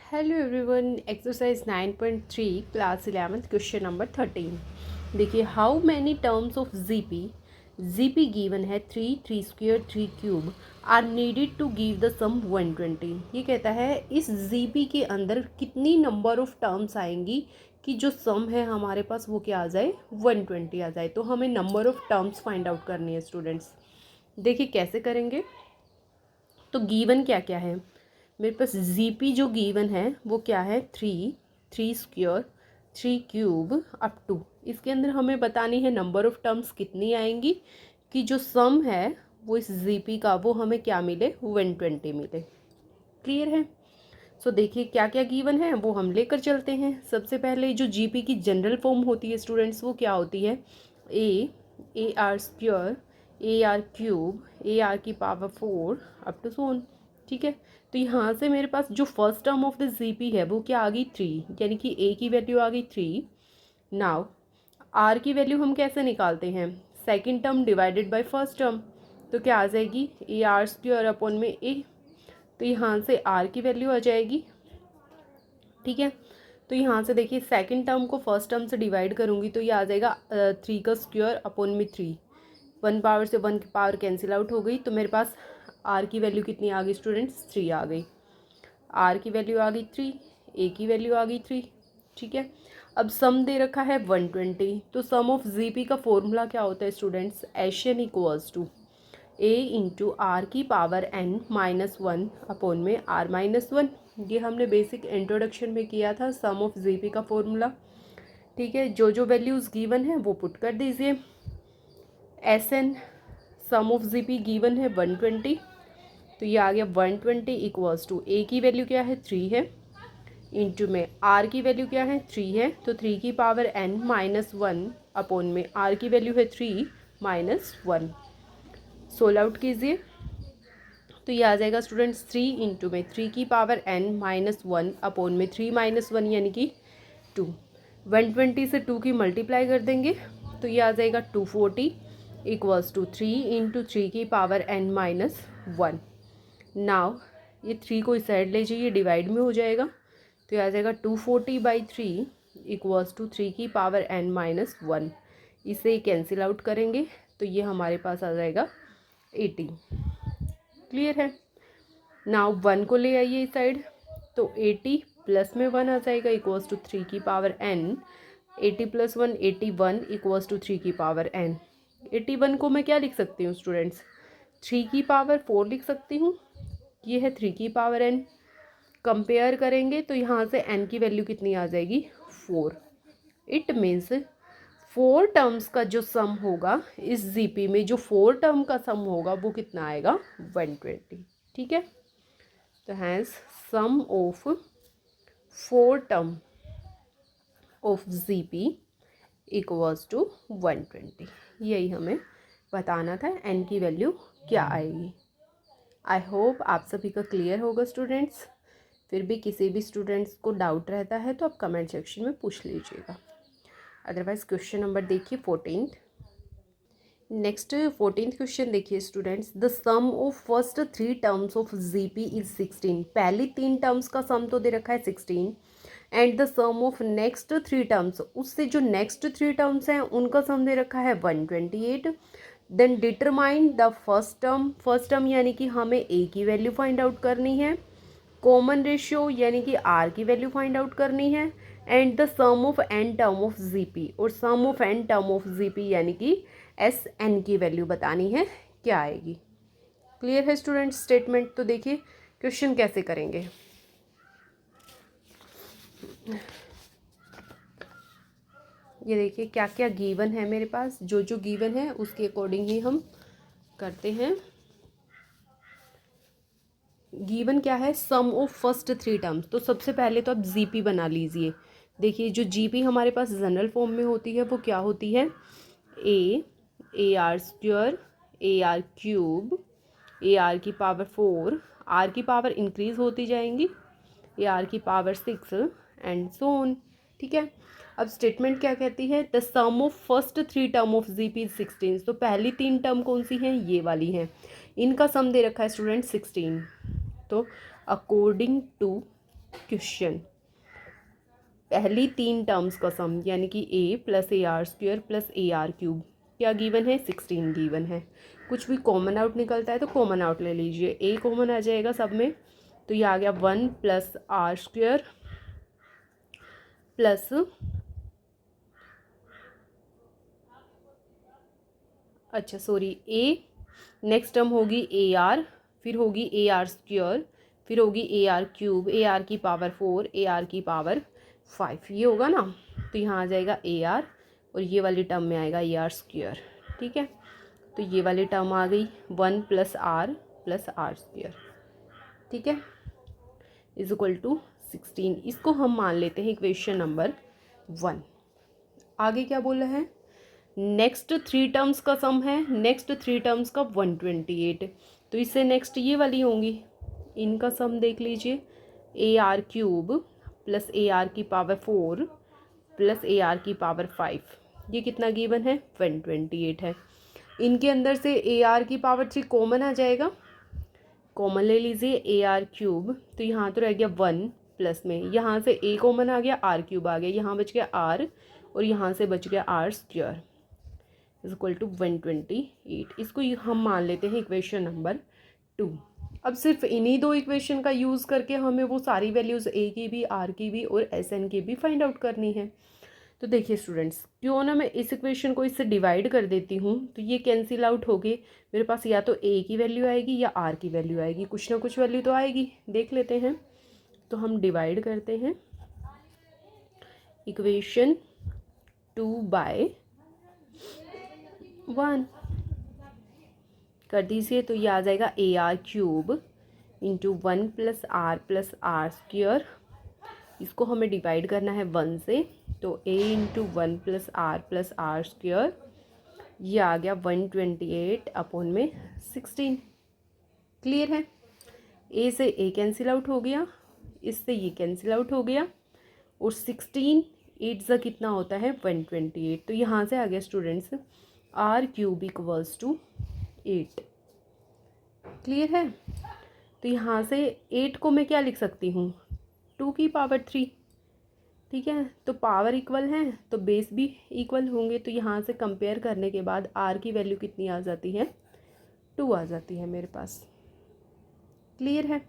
Hello everyone, exercise 9.3 class 11th question number 13। देखिए, how many terms of GP given है 3 square 3 cube are needed to give the sum 120। ये कहता है इस GP के अंदर कितनी नंबर ऑफ टर्म्स आएंगी कि जो सम है हमारे पास वो क्या आ जाए, 120 आ जाए। तो हमें number of terms find out करनी है स्टूडेंट्स। देखिए कैसे करेंगे। तो गिवन क्या क्या है मेरे पास, जीपी जो गिवन है वो क्या है, 3 स्क्वायर 3 क्यूब अप टू। इसके अंदर हमें बतानी है नंबर ऑफ टर्म्स कितनी आएंगी कि जो सम है वो इस जीपी का वो हमें क्या मिले, 120 मिले। क्लियर है। सो देखिए क्या क्या गिवन है वो हम लेकर चलते हैं। सबसे पहले जो जीपी की जनरल फॉर्म होती है स्टूडेंट्स वो क्या होती है, A are square A R cube A R की पावर 4 अप टू सोन। ठीक है। तो यहाँ से मेरे पास जो first term of the GP है वो क्या आ गई, 3, यानी कि ए की वैल्यू आ गई 3। नाउ आर की वैल्यू हम कैसे निकालते हैं, second term divided by first term. तो क्या आ जाएगी, ए आर स्क्वायर अपॉन में ए। तो यहाँ से आर की वैल्यू आ जाएगी। ठीक है। तो यहाँ से देखिए सेकंड टर्म को फर्स्ट टर्म से डिवाइड करूँगी तो ये आ जाएगा 3 का स्क्वायर अपॉन में 3। 1 पावर से 1 की पावर कैंसिल आउट हो गई। तो मेरे पास आर की वैल्यू कितनी आ गई स्टूडेंट्स, 3 आ गई। आर की वैल्यू आ गई 3, ए की वैल्यू आ गई 3। ठीक है। अब सम दे रखा है 120। तो सम ऑफ जीपी का फॉर्मूला क्या होता है students, S N equals to A into R की पावर एन माइनस 1 अपॉन में आर माइनस 1। ये हमने बेसिक इंट्रोडक्शन में किया था सम ऑफ जीपी का फॉर्मूला। ठीक है। जो जो वैल्यूज़ गिवन है वो पुट कर दीजिए। S N sum of GP given है 120। तो ये आ गया 120 इक्वल्स टू ए की वैल्यू क्या है, 3 है, इंटू में आर की वैल्यू क्या है, 3 है। तो 3 की पावर एन माइनस 1 अपॉन में आर की वैल्यू है 3 माइनस 1। सोल्व आउट कीजिए तो ये आ जाएगा स्टूडेंट्स 3 इंटू में 3 की पावर एन माइनस 1 अपॉन में 3 माइनस 1 यानी कि 2। 120 से 2 की मल्टीप्लाई कर देंगे तो ये आ जाएगा 240 इक्वल्स टू 3 इंटू 3 की पावर एन माइनस 1। नाउ ये 3 को इस साइड ले जाइए, डिवाइड में हो जाएगा। तो ये आ जाएगा 240/3 इक्वल्स टू 3 की पावर एन माइनस 1। इसे कैंसिल आउट करेंगे तो ये हमारे पास आ जाएगा 80। क्लियर है। नाउ 1 को ले आइए इस साइड। तो 80 प्लस में 1 आ जाएगा इक्वल्स टू 3 की power n। 80 plus 1 81 equals to 3 की पावर n। 81 को मैं क्या लिख सकती हूँ स्टूडेंट्स, 3 की पावर 4 लिख सकती हूँ। ये है 3 की पावर n। कंपेयर करेंगे तो यहाँ से n की वैल्यू कितनी आ जाएगी, 4। इट मीन्स 4 टर्म्स का जो सम होगा इस जीपी में, जो 4 टर्म का सम होगा वो कितना आएगा, 120। ठीक है। तो hence sum of 4 term of GP equals to 120। यही हमें बताना था, एन की वैल्यू क्या आएगी। आई होप आप सभी का क्लियर होगा स्टूडेंट्स। फिर भी किसी भी स्टूडेंट्स को डाउट रहता है तो आप कमेंट सेक्शन में पूछ लीजिएगा। अदरवाइज क्वेश्चन नंबर देखिए 14। नेक्स्ट 14th क्वेश्चन देखिए students, the sum of first 3 terms of GP is 16। पहली 3 टर्म्स का सम तो दे रखा है 16 and the sum of next 3 terms, उससे जो नेक्स्ट 3 टर्म्स हैं उनका सम दे रखा है 128। Then determine the first term. First term यानी कि हमें ए की वैल्यू फाइंड आउट करनी है, कॉमन रेशियो यानी कि आर की वैल्यू फाइंड आउट करनी है, and the sum of n term of GP. और sum of n term of GP यानी कि एस एन की वैल्यू बतानी है क्या आएगी। क्लियर है स्टूडेंट स्टेटमेंट। तो देखिए क्वेश्चन कैसे करेंगे। ये देखिए क्या क्या गिवन है मेरे पास, जो जो गिवन है उसके अकॉर्डिंग ही हम करते हैं। गिवन क्या है, सम ऑफ फर्स्ट 3 टर्म्स। तो सबसे पहले तो आप जीपी बना लीजिए। देखिए जो जीपी हमारे पास जनरल फॉर्म में होती है वो क्या होती है, A are square A R cube A R की पावर 4, आर की पावर इंक्रीज होती जाएंगी, ए आर की पावर 6 एंड सो ऑन। ठीक है। अब स्टेटमेंट क्या कहती है, the sum of first 3 term of GP is 16। तो पहली 3 टर्म कौन सी हैं, ये वाली हैं। इनका सम दे रखा है स्टूडेंट 16। तो अकॉर्डिंग टू क्वेश्चन। पहली 3 टर्म्स का सम यानी कि a plus A R square plus A R cube क्या गिवन है, 16 गिवन है। कुछ भी कॉमन आउट निकलता है तो कॉमन आउट ले लीजिए, a कॉमन आ जाएगा सब में, तो ये आ गया 1 प्लस आर स्क्वेयर प्लस अच्छा सॉरी a, नेक्स्ट टर्म होगी ए आर, फिर होगी ए आर स्क्वेयर, फिर होगी A R cube, A R की पावर 4, ए आर की पावर 5, ये होगा ना। तो यहाँ आ जाएगा ए आर और ये वाली टर्म में आएगा ए आर स्क्वेयर। ठीक है, तो ये वाली टर्म आ गई 1 प्लस आर स्क्वेयर। ठीक है, इज इक्वल टू 16। इसको हम मान लेते हैं इक्वेशन नंबर 1। आगे क्या बोला है, नेक्स्ट 3 टर्म्स का सम है, नेक्स्ट 3 टर्म्स का 128, तो इससे नेक्स्ट ये वाली होंगी, इनका सम देख लीजिए, A R cube plus A R की पावर 4 प्लस ए आर की पावर 5, ये कितना गिवन है, 128 है। इनके अंदर से ए आर की पावर 3 कॉमन आ जाएगा, कॉमन ले लीजिए ए आर क्यूब, तो यहाँ तो रह गया 1 प्लस में, यहाँ से ए कॉमन आ गया, आर क्यूब आ गया, यहाँ बच गया आर और यहाँ से बच गया R square is equal to 128। इसको हम मान लेते हैं इक्वेशन नंबर 2। अब सिर्फ इन्हीं 2 इक्वेशन का यूज़ करके हमें वो सारी वैल्यूज़ ए की भी, आर की भी और एस एन की भी फाइंड आउट करनी है। तो देखिए स्टूडेंट्स, क्यों ना मैं इस इक्वेशन को इससे डिवाइड कर देती हूँ, तो ये कैंसिल आउट हो गए, मेरे पास या तो ए की वैल्यू आएगी या आर की वैल्यू आएगी, कुछ ना कुछ वैल्यू तो आएगी, देख लेते हैं। तो हम डिवाइड करते हैं इक्वेशन 2/1 कर दीजिए, तो ये आ जाएगा A are cube into 1 plus R square, इसको हमें डिवाइड करना है 1 से, तो a into 1 plus R square, ये आ गया 128 अपॉन में 16। क्लियर है, a से a कैंसिल आउट हो गया, इससे ये कैंसिल आउट हो गया, और 16 8 ज़ा कितना होता है 128, तो यहाँ से आ गया students R cube equals to 8। Clear है, तो यहाँ से 8 को मैं क्या लिख सकती हूँ, 2 की पावर 3। ठीक है, तो पावर इक्वल है तो बेस भी इक्वल होंगे, तो यहाँ से कंपेयर करने के बाद आर की वैल्यू कितनी आ जाती है, 2 आ जाती है मेरे पास। क्लियर है,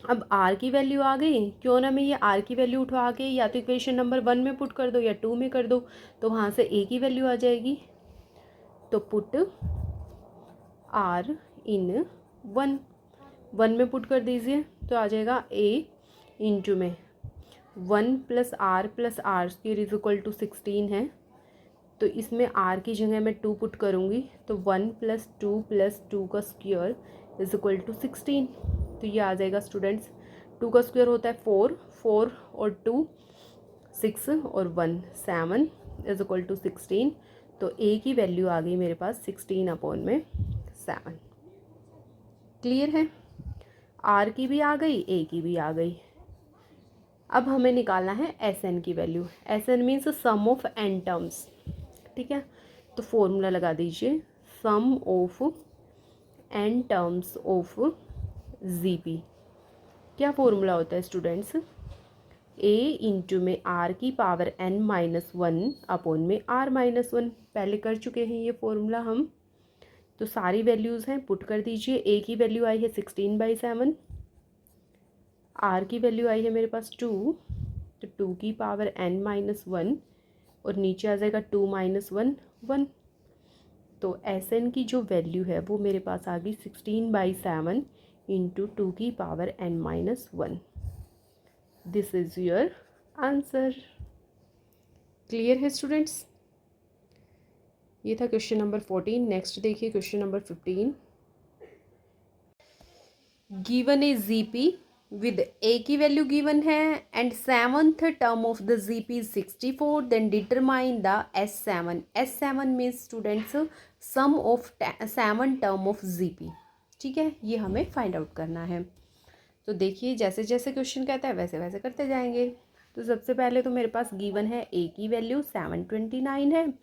अब आर की वैल्यू आ गई, क्यों ना मैं ये आर की वैल्यू उठवा के या तो इक्वेशन नंबर 1 में पुट कर दो या 2 में कर दो, तो वहाँ से ए की वैल्यू आ जाएगी, तो पुट आर इन 1 में पुट कर दीजिए, तो आ जाएगा ए इंटू में 1 plus R square is equal to 16 है, तो इसमें आर की जगह मैं 2 पुट करूँगी, तो 1 प्लस 2 का स्क्वायर इज इक्वल टू 16। तो ये आ जाएगा स्टूडेंट्स, 2 का स्क्वायर होता है 4 और 2 6 और 1 7 इज इक्वल टू 16, तो ए की वैल्यू आ गई मेरे पास 16 अपॉन में 7। क्लियर है, आर की भी आ गई, ए की भी आ गई। अब हमें निकालना है एस एन की वैल्यू, S n means sum of n terms. ठीक है, तो फॉर्मूला लगा दीजिए, sum of n terms of G P. क्या फॉर्मूला होता है स्टूडेंट्स, ए इंटू में आर की पावर एन माइनस 1 अपॉन में आर माइनस 1, पहले कर चुके हैं ये फॉर्मूला हम। तो सारी वैल्यूज़ हैं, पुट कर दीजिए, ए की वैल्यू आई है 16/7, आर की वैल्यू आई है मेरे पास 2, तो 2 की पावर n माइनस 1 और नीचे आ जाएगा 2 माइनस 1 1, तो एस एन की जो वैल्यू है वो मेरे पास आ गई 16/7 इंटू 2 की power n minus 1। This is your answer. Clear है स्टूडेंट्स, ये था क्वेश्चन नंबर 14। नेक्स्ट देखिए question number 15। Given A GP with a की वैल्यू गिवन है and 7th term of the GP is 64, then determine the S7। S7 means students sum of 7 term of GP. ठीक है, ये हमें find out करना है। तो देखिए जैसे जैसे क्वेश्चन कहता है वैसे वैसे करते जाएंगे। तो सबसे पहले तो मेरे पास गिवन है a की वैल्यू 729 है,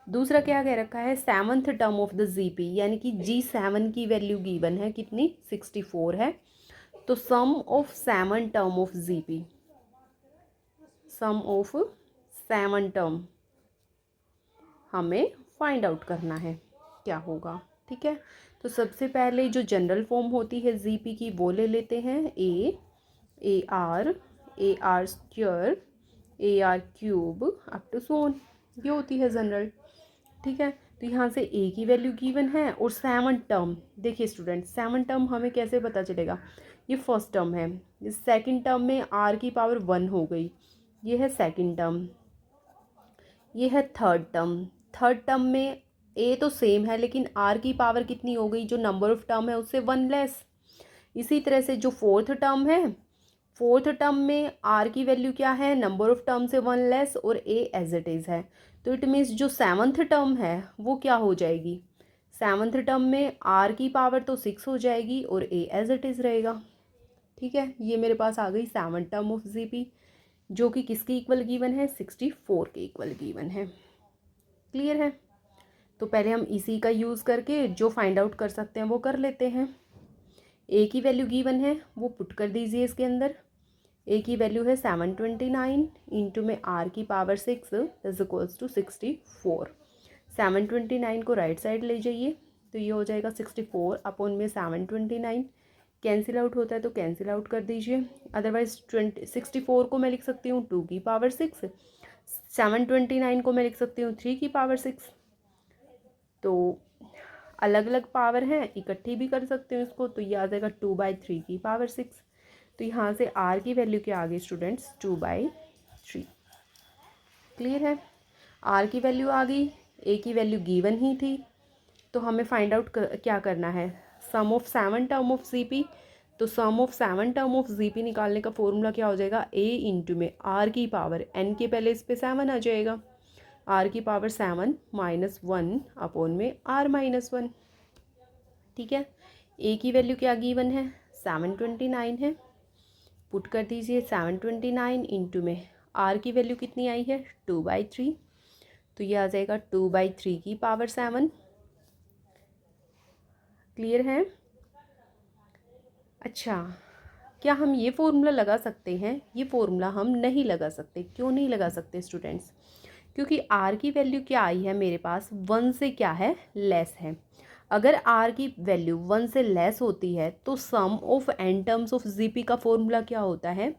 दूसरा क्या कह रखा है 7th term of the GP यानी कि G7 की वैल्यू गिवन है कितनी 64 है, तो sum of 7 term of GP, sum of 7 term हमें फाइंड आउट करना है क्या होगा। ठीक है, तो सबसे पहले जो जनरल फॉर्म होती है जीपी की वो ले लेते हैं। A are square, A R cube up to सोन, ये होती है जनरल। ठीक है, तो यहाँ से ए की वैल्यू गिवन है और 7 टर्म, देखिए स्टूडेंट 7 टर्म हमें कैसे पता चलेगा, ये फर्स्ट टर्म है, सेकंड टर्म में आर की पावर 1 हो गई, ये है सेकंड टर्म, ये है थर्ड टर्म। थर्ड टर्म में ए तो सेम है लेकिन आर की पावर कितनी हो गई, जो नंबर ऑफ टर्म है उससे 1 लेस। इसी तरह से जो फोर्थ टर्म है, फोर्थ टर्म में आर की वैल्यू क्या है, नंबर ऑफ टर्म से 1 लेस और ए एज इट इज़ है। तो इट मीन्स जो 7th टर्म है वो क्या हो जाएगी, 7th टर्म में आर की पावर तो 6 हो जाएगी और ए एज इट इज़ रहेगा। ठीक है, ये मेरे पास आ गई 7 टर्म ऑफ जीपी, जो कि किसके इक्वल गिवन है, 64 के इक्वल गिवन है। क्लियर है, तो पहले हम इसी का यूज़ करके जो फाइंड आउट कर सकते हैं वो कर लेते हैं। ए की वैल्यू गिवन है वो पुट कर दीजिए इसके अंदर। ए की वैल्यू है 729 इंटू में आर की पावर 6 इज इक्वल्स टू 64। 729 को राइट साइड ले जाइए तो ये हो जाएगा 64 अपॉन में 729, कैंसिल आउट होता है तो कैंसिल आउट कर दीजिए। अदरवाइज 64 को मैं लिख सकती हूँ 2 की पावर 6, 729 को मैं लिख सकती हूँ 3 की पावर 6। तो अलग अलग पावर हैं, इकट्ठी भी कर सकते हो इसको, तो ये आ जाएगा 2/3 की पावर 6। तो यहाँ से आर की वैल्यू क्या आ गई स्टूडेंट्स, 2/3। क्लियर है, आर की वैल्यू आ गई, ए की वैल्यू गिवन ही थी, तो हमें फाइंड आउट क्या करना है, सम ऑफ 7 टर्म ऑफ जीपी। तो sum of 7 term of GP निकालने का फॉर्मूला क्या हो जाएगा, ए इंटू में आर की पावर, एन के पहले इस पे 7 आ जाएगा, आर की पावर 7 -1 अपॉन में आर -1। ठीक है, ए की वैल्यू क्या गिवन है, 729 है, पुट कर दीजिए 729 इंटू में आर की वैल्यू कितनी आई है, 2/3, तो ये आ जाएगा 2/3 की पावर 7। क्लियर है, अच्छा क्या हम ये फॉर्मूला लगा सकते हैं, ये फॉर्मूला हम नहीं लगा सकते। क्यों नहीं लगा सकते स्टूडेंट्स, क्योंकि आर की वैल्यू क्या आई है मेरे पास, 1 से क्या है, लेस है। अगर आर की वैल्यू 1 से लेस होती है तो sum of n terms of GP का फॉर्मूला क्या होता है,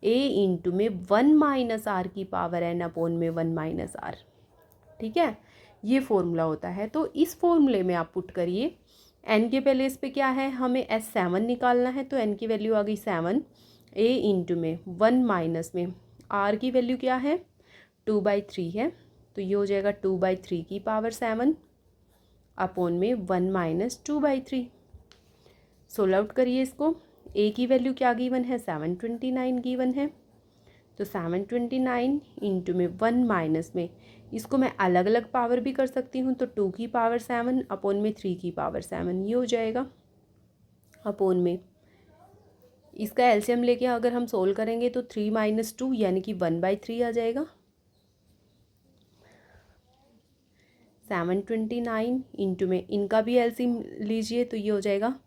ए इंटू में 1 माइनस आर की पावर एन अपॉन में 1 माइनस आर। ठीक है, ये फॉर्मूला होता है। तो इस फॉर्मूले में आप पुट करिए, एन के पहले इस पे क्या है, हमें S7 निकालना है, तो एन की वैल्यू आ गई 7, ए इंटू में 1 माइनस में आर की वैल्यू क्या है, 2/3 है, तो ये हो जाएगा 2/3 की पावर 7 अपॉन में 1 माइनस 2/3। सोल्व आउट करिए इसको, ए की वैल्यू क्या गिवन है, 729 गिवन है, तो 729 इंटू में 1 माइनस में, इसको मैं अलग अलग पावर भी कर सकती हूँ, तो 2 की पावर 7 अपॉन में 3 की पावर 7, ये हो जाएगा अपॉन में, इसका एलसीएम लेके अगर हम सोल्व करेंगे तो 3 - 2 यानी कि 1/3 आ जाएगा। 729 इंटू में इनका भी एलसीएम लीजिए तो ये हो जाएगा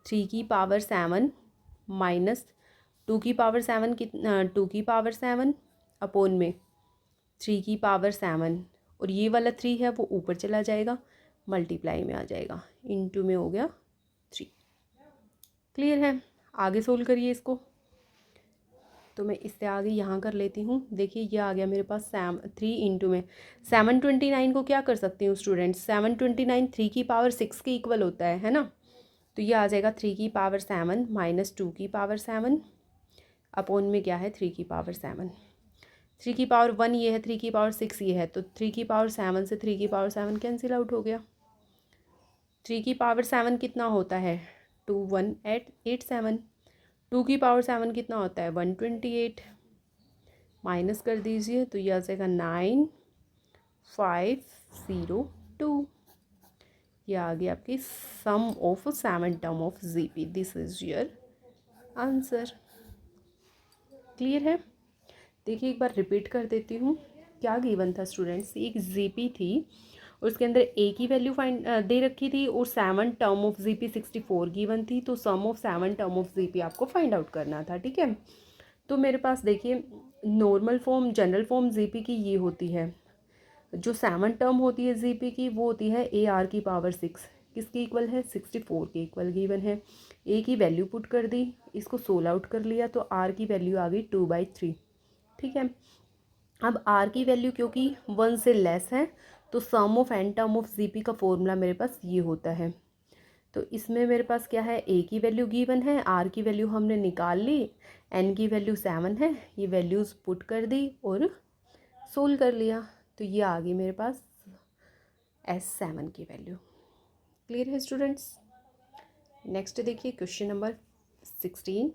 3 की पावर 7 माइनस 2 की पावर 7 कितना, 2 की पावर 7 अपॉन में 3 की पावर 7, और ये वाला 3 है वो ऊपर चला जाएगा, मल्टीप्लाई में आ जाएगा, इंटू में हो गया 3। क्लियर है, आगे सोल्व करिए इसको, तो मैं इससे आगे यहाँ कर लेती हूँ। देखिए ये आ गया मेरे पास 3 इंटू में 729 को क्या कर सकती हूँ स्टूडेंट्स, 729 3 की पावर 6 के इक्वल होता है ना, तो ये आ जाएगा 3 की पावर 7 माइनस 2 की पावर 7 अपॉन में क्या है 3 की पावर 7, 3 की पावर 1 ये है, 3 की पावर 6 ये है, तो 3 की पावर 7 से 3 की पावर 7 कैंसिल आउट हो गया। 3 की पावर 7 कितना होता है, 2 1 8 8 7, 2 की पावर 7 कितना होता है 128, माइनस कर दीजिए तो यह आ जाएगा 9502। ये आ गई आपकी sum of 7 term of GP, this is your answer. Clear है, देखिए एक बार रिपीट कर देती हूँ क्या गिवन था स्टूडेंट्स, एक जीपी थी और उसके अंदर ए की वैल्यू फाइंड दे रखी थी और 7 टर्म ऑफ जीपी 64 गिवन थी, तो sum of 7 term of GP आपको फाइंड आउट करना था। ठीक है, तो मेरे पास देखिए normal form general form GP की ये होती है, जो 7 टर्म होती है जीपी की वो होती है ए आर की पावर 6, किसकी इक्वल है 64 के इक्वल गिवन है। ए की वैल्यू पुट कर दी, इसको सोल आउट कर लिया, तो आर की वैल्यू आ गई 2/3। ठीक है, अब आर की वैल्यू क्योंकि 1 से लेस है तो sum of n term of GP का फॉर्मूला मेरे पास ये होता है। तो इसमें मेरे पास क्या है, ए की वैल्यू गिवन है, आर की वैल्यू हमने निकाल ली, एन की वैल्यू 7 है, ये वैल्यूज़ पुट कर दी और सोल्व कर लिया, तो ये आ गई मेरे पास S7 की वैल्यू। क्लियर है स्टूडेंट्स। नेक्स्ट देखिए क्वेश्चन नंबर 16।